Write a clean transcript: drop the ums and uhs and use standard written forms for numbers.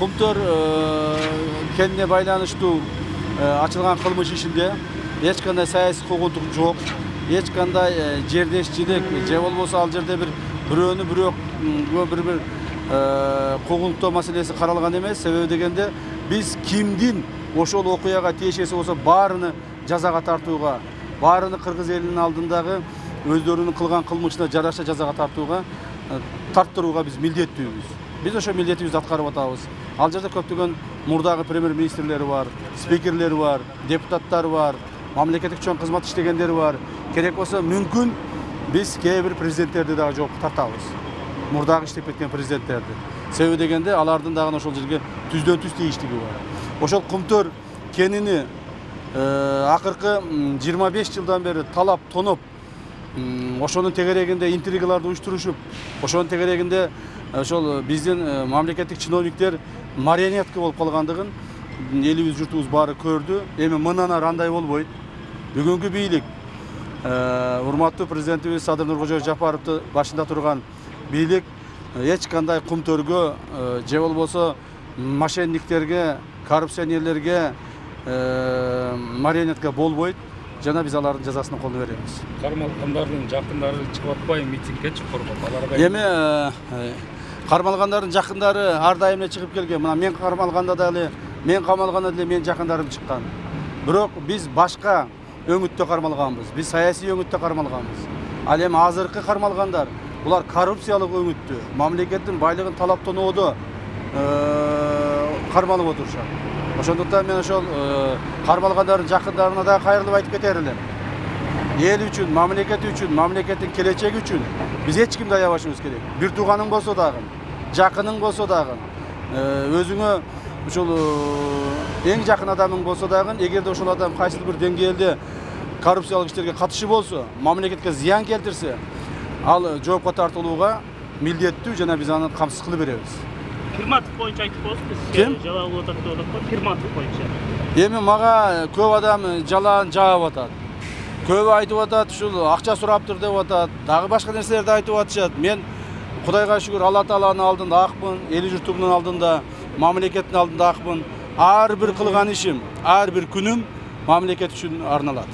Kumtor kendine байланыштуу açılgan kılmış işinde hiç kандай siyasi kogunduk yok. Hiç kандай жердешчилик же болбосо ал жерде бирөөнү бирөө bir когундуктоо маселеси каралган эмес. Себеби дегенде биз кимдин ошол окуяга тиешеси болсо баарыны жазага тартууга, баарыны кыргыз элинин алдындагы өздөрүнүн кылган кылмышына жараша жазага тарттырууга биз милдеттүүбүз. Biz ошо милдетибизди аткарып атабыз. Ал жерде көптөгөн мурдагы премьер-министрлери бар, спикерлери бар, депутаттар бар, мамлекеттик чоң кызмат иштегендери бар. Керек болсо мүмкүн биз кээ бир президенттерди дагы жоопко тартабыз. Мурдагы иштеп кеткен президенттерди. Себеби дегенде алардын дагы ошол жерге түздөн түз тийиштиги бар. Ошол Кумтөр кенини акыркы 25 жылдан бери талап тоноп, ошонун тегерегинде интригаларды уюштурушуп, ошонун тегерегинде ошол биздин мамлекеттик чиновниктер марионетка болуп калгандыгын элибиз журтубуз баары көрдү. Эми мындан ары андай болбойт. Бүгүнкү бийлик урматтуу президентибиз Садыр Нуркожоевич Жапаровду башында турган бийлик эч кандай Кумтөргө же болбосо мошенниктерге, коррупционерлерге марионетка болбойт. Жана биз алардын жазасын колуна беребиз. Кармалгандардын жакындары чыгып атпайбы митингге чыккорго? Эми кармалгандардын жакындары ар дайым эле чыгып келген. Мына мен кармалганда дагы, мен камалганда деле менин жакындарым чыккан. Бирок биз башка өңүттө кармалганбыз. Биз саясий өңүттө кармалганбыз. Ал эми азыркы кармалгандар булар коррупциялык өңүттө, мамлекеттин байлыгын талап тоноодо кармалып отурушат. Ошондуктан мен ошол кармалгандардын жакындарына да кайрылып айтып кетер элем. Эл үчүн, мамлекет үчүн, мамлекеттин келечеги үчүн биз эч кимди аябашыбыз керек. Бир тууганың болсо дагы, жакының болсо дагы, өзүңө ушул эң жакын адамың болсо дагы, эгерде ошол адам кайсыл бир деңгээлде коррупциялык иштерге катышы болсо, мамлекетке зыян келтирсе, ал жоопко тартылууга милдеттүү жана биз аны камсыз кылып беребиз. Пирматов боюнча айтып коесузбу? Ким? Жалал атат деп атат го, Пирматов боюнча. Эми мага көп адам жалаан жаап атат. Көбү айтып атат, ушул акча сураптыр деп атат. Дагы башка нерселерди айтып атышат. Мен Кудайга шүгүр Алла Тааланын алдында акмын, эли журтумдун алдында, мамлекеттин алдында акмын. Ар бир кылган ишим, ар бир күнүм мамлекет үчүн арналат.